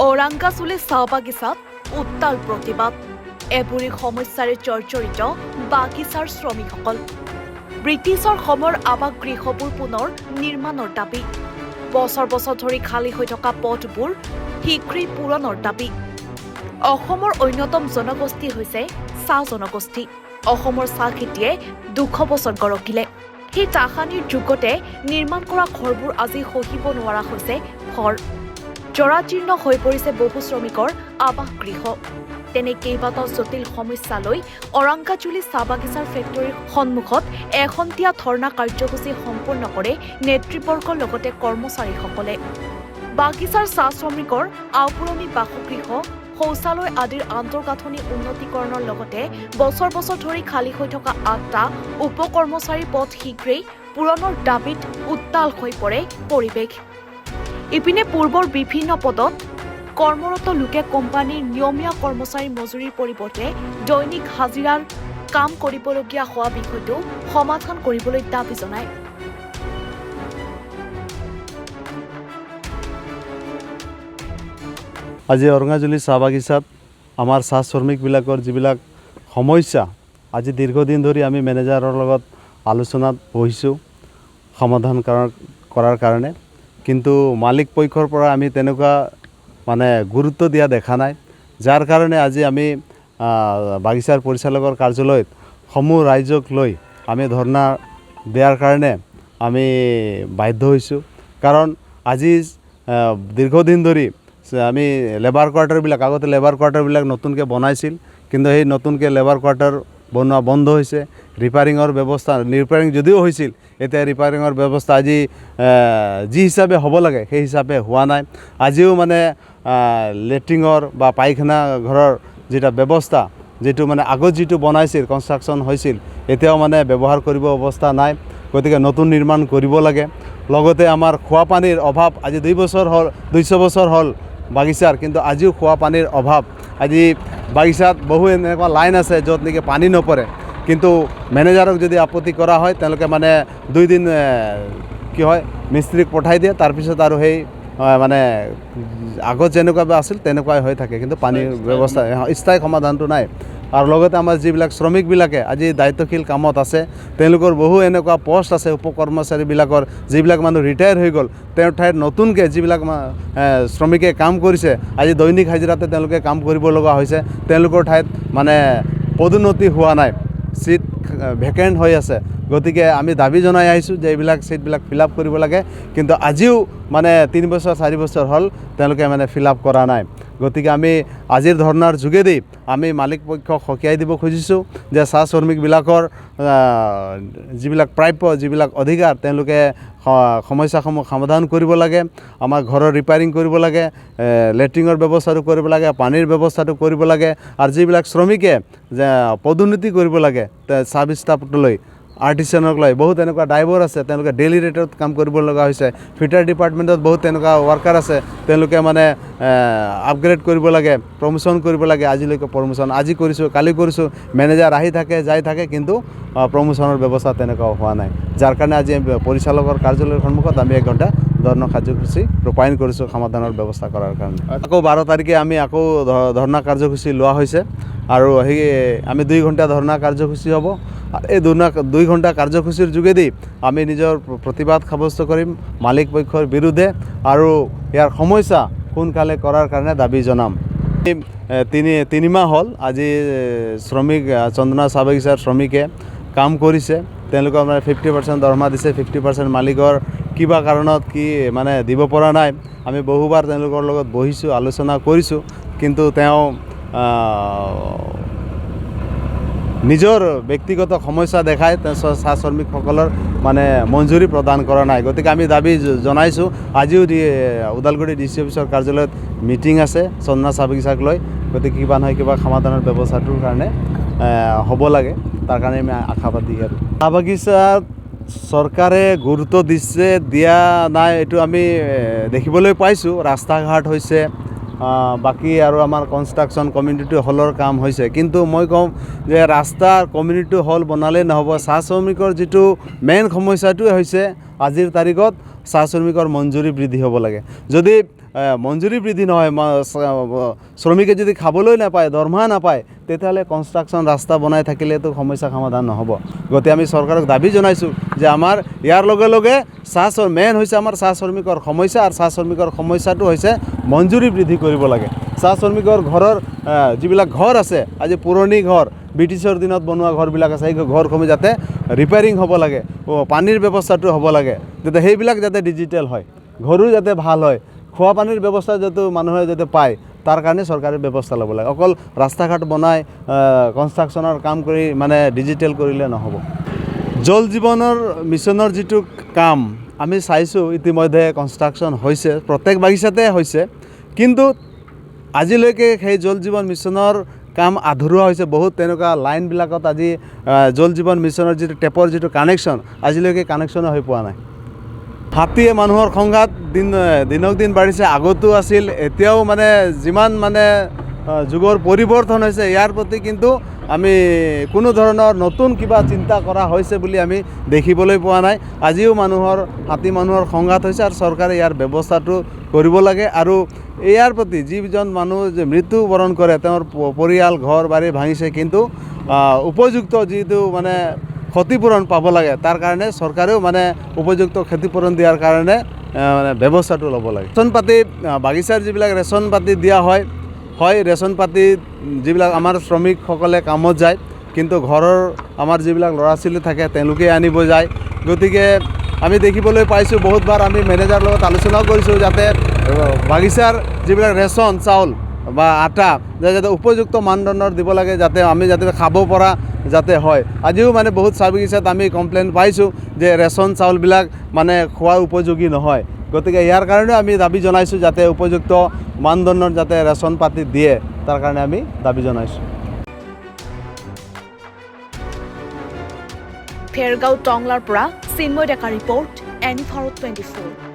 ঔৰাংগাছুলি চাহ বাগিচাত উত্তাল প্ৰতিবাদ এবোৰী সমস্যাৰে জৰ্জৰিত বাগিচাৰ শ্ৰমিকসকল ব্ৰিটিছৰ সময়ৰ আৱাসগৃহবোৰ পুনৰ নিৰ্মাণৰ দাবী বছৰ বছৰ ধৰি খালী হৈ থকা পথবোৰ শীঘ্ৰেই পূৰণৰ দাবী অসমৰ অন্যতম জনগোষ্ঠী হৈছে চাহ জনগোষ্ঠী অসমৰ চাহ খেতিয়ে 200 বছৰ গৰকিলে সেই তাহানিৰ যুগতে নিৰ্মাণ কৰা ঘৰবোৰ আজি সহিব নোৱাৰা হৈছে ঘৰ জৰাজীৰ্ণ হৈ পৰিছে বহু শ্ৰমিকৰ আৱাসগৃহ তেনে কেইবাটাও জটিল সমস্যা লৈ ঔৰাংগাছুলি চাহ বাগিচাৰ ফেক্টৰীৰ সন্মুখত এখন্তীয়া ধৰ্ণা কাৰ্যসূচী সম্পূৰ্ণ কৰে নেতৃবৰ্গৰ লগতে কৰ্মচাৰীসকলে বাগিচাৰ চাহ শ্ৰমিকৰ আওপুৰণি বাসগৃহ শৌচালয় আদিৰ আন্তঃগাঁথনি উন্নতীকৰণৰ লগতে বছৰ বছৰ ধৰি খালী হৈ থকা 8টা উপকৰ্মচাৰীৰ পদ শীঘ্ৰেই পূৰণৰ দাবীত উত্তাল হৈ পৰে পৰিৱেশ ইপিনে পূৰ্বৰ বিভিন্ন পদত কৰ্মৰত লোকে কোম্পানীৰ নিয়মীয়া কৰ্মচাৰী মজুৰিৰ পৰিৱৰ্তে দৈনিক হাজিৰাৰ কাম কৰিবলগীয়া হোৱা বিষয়টো সমাধান কৰিবলৈ দাবী জনায় আজি ঔৰাংগাছুলি চাহ বাগিচাত আমাৰ চাহ শ্ৰমিকবিলাকৰ যিবিলাক সমস্যা আজি দীৰ্ঘদিন ধৰি আমি মেনেজাৰৰ লগত আলোচনাত বহিছোঁ সমাধান কৰাৰ কাৰণে কিন্তু মালিক পক্ষৰ পৰা আমি তেনেকুৱা মানে গুৰুত্ব দিয়া দেখা নাই যাৰ কাৰণে আজি আমি বাগিচাৰ পৰিচালকৰ কাৰ্যালয়ত সমূহ ৰাইজক লৈ আমি ধৰ্ণা দিয়াৰ কাৰণে আমি বাধ্য হৈছোঁ কাৰণ আজি দীৰ্ঘদিন ধৰি আমি লেবাৰ কোৱাৰ্টাৰবিলাক আগতে লেবাৰ কোৱাৰ্টাৰবিলাক নতুনকৈ বনাইছিল কিন্তু সেই নতুনকৈ লেবাৰ কোৱাৰ্টাৰ বনোৱা বন্ধ হৈছে ৰিপেয়াৰিঙৰ ব্যৱস্থা ৰিপেয়াৰিং যদিও হৈছিল এতিয়া ৰিপেয়াৰিঙৰ ব্যৱস্থা আজি যি হিচাপে হ'ব লাগে সেই হিচাপে হোৱা নাই আজিও মানে লেট্ৰিনৰ বা পায়খানা ঘৰৰ যেটা ব্যৱস্থা যেটো মানে আগত যেটো বনাইছিল কনষ্ট্ৰাকশ্যন হৈছিল এতিয়াও মানে ব্যৱহাৰ কৰিব অৱস্থা নাই গতিকে নতুন নিৰ্মাণ কৰিব লাগে লগতে আমাৰ খোৱা পানীৰ অভাৱ আজি 2 বছৰ হ'ল বাগিচাৰ কিন্তু আজিও খোৱা পানীৰ অভাৱ আজি বাগিচাত বহু এনেকুৱা লাইন আছে য'ত নেকি পানী নপৰে কিন্তু মেনেজাৰক যদি আপত্তি কৰা হয় তেওঁলোকে মানে 2 দিন কি হয় মিস্ত্ৰীক পঠাই দিয়ে তাৰপিছত আৰু সেই মানে আগত যেনেকুৱা আছিল তেনেকুৱাই হৈ থাকে কিন্তু পানীৰ ব্যৱস্থা স্থায়ী সমাধানটো নাই আৰু লগতে আমাৰ যিবিলাক শ্ৰমিকবিলাকে আজি দায়িত্বশীল কামত আছে তেওঁলোকৰ বহু এনেকুৱা পোষ্ট আছে উপকৰ্মচাৰীবিলাকৰ যিবিলাক মানুহ ৰিটায়াৰ হৈ গ'ল তেওঁৰ ঠাইত নতুনকৈ যিবিলাক শ্ৰমিকে কাম কৰিছে আজি দৈনিক হাজিৰাতে তেওঁলোকে কাম কৰিব লগা হৈছে তেওঁলোকৰ ঠাইত মানে পদোন্নতি হোৱা নাই চিট ভেকেণ্ট হৈ আছে গতিকে আমি দাবী জনাই আহিছোঁ যে এইবিলাক চিটবিলাক ফিল আপ কৰিব লাগে কিন্তু আজিও মানে 3 বছৰ 4 বছৰ হ'ল তেওঁলোকে মানে ফিল আপ কৰা নাই গতিকে আমি আজিৰ ধৰ্ণাৰ যোগেদি আমি মালিক পক্ষক সকীয়াই দিব খুজিছোঁ যে চাহ শ্ৰমিকবিলাকৰ যিবিলাক প্ৰাপ্য যিবিলাক অধিকাৰ তেওঁলোকে সমস্যাসমূহ সমাধান কৰিব লাগে আমাৰ ঘৰৰ ৰিপেয়াৰিং কৰিব লাগে লেট্ৰিনৰ ব্যৱস্থাটো কৰিব লাগে পানীৰ ব্যৱস্থাটো কৰিব লাগে আৰু যিবিলাক শ্ৰমিকে যে পদোন্নতি কৰিব লাগে চাৰ্ভিছ ষ্টাফলৈ আৰ্টিচানক লৈ বহুত এনেকুৱা ড্ৰাইভাৰ আছে তেওঁলোকে ডেইলি ৰেটত কাম কৰিব লগা হৈছে ফিটাৰ ডিপাৰ্টমেণ্টত বহুত তেনেকুৱা ৱাৰ্কাৰ আছে তেওঁলোকে মানে আপগ্ৰেড কৰিব লাগে প্ৰমোশ্যন কৰিব লাগে আজিলৈকে প্ৰমোশ্যন আজি কৰিছোঁ কালি কৰিছোঁ মেনেজাৰ আহি থাকে যাই থাকে কিন্তু প্ৰমোশ্যনৰ ব্যৱস্থা তেনেকুৱা হোৱা নাই যাৰ কাৰণে আজি পৰিচালকৰ কাৰ্যালয়ৰ সন্মুখত আমি 1 ঘণ্টা ধৰ্ণা কাৰ্যসূচী ৰূপায়ণ কৰিছোঁ সমাধানৰ ব্যৱস্থা কৰাৰ কাৰণে আকৌ 12 তাৰিখে আমি আকৌ ধৰ্ণা কাৰ্যসূচী লোৱা হৈছে আৰু সেই আমি 2 ঘণ্টা ধৰ্ণা কাৰ্যসূচী হ'ব এই 2 ঘণ্টা কাৰ্যসূচীৰ যোগেদি আমি নিজৰ প্ৰতিবাদ সাব্যস্ত কৰিম মালিক পক্ষৰ বিৰুদ্ধে আৰু ইয়াৰ সমস্যা সোনকালে কৰাৰ কাৰণে দাবী জনাম 3 মাহ হ'ল আজি শ্ৰমিক চন্দনা চাহ বাগিচাৰ শ্ৰমিকে কাম কৰিছে তেওঁলোকৰ মানে 50% দৰমহা দিছে 50% মালিকৰ কিবা কাৰণত কি মানে দিব পৰা নাই আমি বহুবাৰ তেওঁলোকৰ লগত বহিছোঁ আলোচনা কৰিছোঁ কিন্তু তেওঁ নিজৰ ব্যক্তিগত সমস্যা দেখাই চাহ শ্ৰমিকসকলৰ মানে মঞ্জুৰি প্ৰদান কৰা নাই গতিকে আমি দাবী জনাইছোঁ আজিও ওদালগুৰি ডিচি অফিচৰ কাৰ্যালয়ত মিটিং আছে চন্দনা চাহ বাগিচাক লৈ গতিকে কিবা নহয় কিবা সমাধানৰ ব্যৱস্থাটোৰ কাৰণে হ'ব লাগে তাৰ কাৰণে আমি আশাবাদী আৰু চাহ বাগিচাত চৰকাৰে গুৰুত্ব দিছে দিয়া নাই এইটো আমি দেখিবলৈ পাইছোঁ ৰাস্তা ঘাট হৈছে বাকি আৰু আমাৰ কনষ্ট্ৰাকশ্যন কমিউনিটি হলৰ কাম হৈছে কিন্তু মই কম যে ৰাস্তাৰ কমিউনিটি হল বনালে নহ'ব চাহ শ্ৰমিকৰ যেটো মেইন সমস্যাটো হৈছে আজিৰ তাৰিখত চাহ শ্ৰমিকৰ মঞ্জুৰি বৃদ্ধি হ'ব লাগে যদি মঞ্জুৰি বৃদ্ধি নহয়, শ্ৰমিকে যদি খাবলৈ নাপায়, দৰমহা নাপায়, তেতিয়াহ'লে কনষ্ট্ৰাকশ্যন ৰাস্তা বনাই থাকিলেতো সমস্যা সমাধান নহ'ব। গতিকে আমি চৰকাৰক দাবী জনাইছোঁ যে আমাৰ ইয়াৰ লগে লগে মেইন হৈছে আমাৰ চাহ শ্ৰমিকৰ সমস্যা, আৰু চাহ শ্ৰমিকৰ সমস্যাটো হৈছে মঞ্জুৰি বৃদ্ধি কৰিব লাগে। চাহ শ্ৰমিকৰ ঘৰৰ যিবিলাক ঘৰ আছে, আজি পুৰণি ঘৰ, ব্ৰিটিছৰ দিনত বনোৱা ঘৰবিলাক আছে, সেই ঘৰসমূহ যাতে ৰিপেয়াৰিং হ'ব লাগে, পানীৰ ব্যৱস্থাটো হ'ব লাগে, যাতে সেইবিলাক যাতে ডিজিটেল হয়, ঘৰো যাতে ভাল হয়, খোৱা পানীৰ ব্যৱস্থা যাতে মানুহে যাতে পায়, তাৰ কাৰণে চৰকাৰে ব্যৱস্থা ল'ব লাগে। অকল ৰাস্তা ঘাট বনাই কনষ্ট্ৰাকশ্যনৰ কাম কৰি মানে ডিজিটেল কৰিলে নহ'ব। জল জীৱনৰ মিছনৰ যিটো কাম আমি চাইছোঁ, ইতিমধ্যে কনষ্ট্ৰাকশ্যন হৈছে, প্ৰত্যেক বাগিচাতে হৈছে, কিন্তু আজিলৈকে সেই জল জীৱন মিছনৰ কাম আধৰুৱা হৈছে। বহুত তেনেকুৱা লাইনবিলাকত আজি জল জীৱন মিছনৰ যিটো টেপৰ যিটো কানেকশ্যন, আজিলৈকে কানেকশ্যনো হৈ পোৱা নাই। হাতীয়ে মানুহৰ সংঘাত দিনক দিন বাঢ়িছে, আগতো আছিল, এতিয়াও মানে যিমান মানে যুগৰ পৰিৱৰ্তন হৈছে, ইয়াৰ প্ৰতি কিন্তু আমি কোনো ধৰণৰ নতুন কিবা চিন্তা কৰা হৈছে বুলি আমি দেখিবলৈ পোৱা নাই। আজিও হাতী মানুহৰ সংঘাত হৈছে, আৰু চৰকাৰে ইয়াৰ ব্যৱস্থাটো কৰিব লাগে। আৰু ইয়াৰ প্ৰতি যিজন মানুহ যে মৃত্যুবৰণ কৰে, তেওঁৰ পৰিয়াল ঘৰ বাৰী ভাঙিছে, কিন্তু উপযুক্ত যিটো মানে ক্ষতিপূৰণ পাব লাগে, তাৰ কাৰণে চৰকাৰেও মানে উপযুক্ত ক্ষতিপূৰণ দিয়াৰ কাৰণে মানে ব্যৱস্থাটো ল'ব লাগে। ৰেচন পাতি, বাগিচাৰ যিবিলাক ৰেচন পাতি দিয়া হয়, ৰেচন পাতি যিবিলাক আমাৰ শ্ৰমিকসকলে কামত যায়, কিন্তু ঘৰৰ আমাৰ যিবিলাক ল'ৰা ছোৱালী থাকে, তেওঁলোকে আনিব যায়। গতিকে আমি দেখিবলৈ পাইছোঁ, বহুতবাৰ আমি মেনেজাৰৰ লগত আলোচনাও কৰিছোঁ, যাতে বাগিচাৰ যিবিলাক ৰেচন চাউল বা আটা যাতে উপযুক্ত মানদণ্ডৰ দিব লাগে, যাতে আমি খাব পৰা যাতে হয়। আজিও মানে বহুত চাহ বাগিচাত আমি কমপ্লেইন পাইছোঁ যে ৰেচন চাউলবিলাক মানে খোৱাৰ উপযোগী নহয়। গতিকে ইয়াৰ কাৰণে আমি দাবী জনাইছোঁ, যাতে উপযুক্ত মানদণ্ডৰ যাতে ৰেচন পাতি দিয়ে, তাৰ কাৰণে আমি দাবী জনাইছোঁ। ফেৰগাঁও টংলাৰ পৰা চিন্ময় ডেকা ৰিপৰ্ট, NE 24।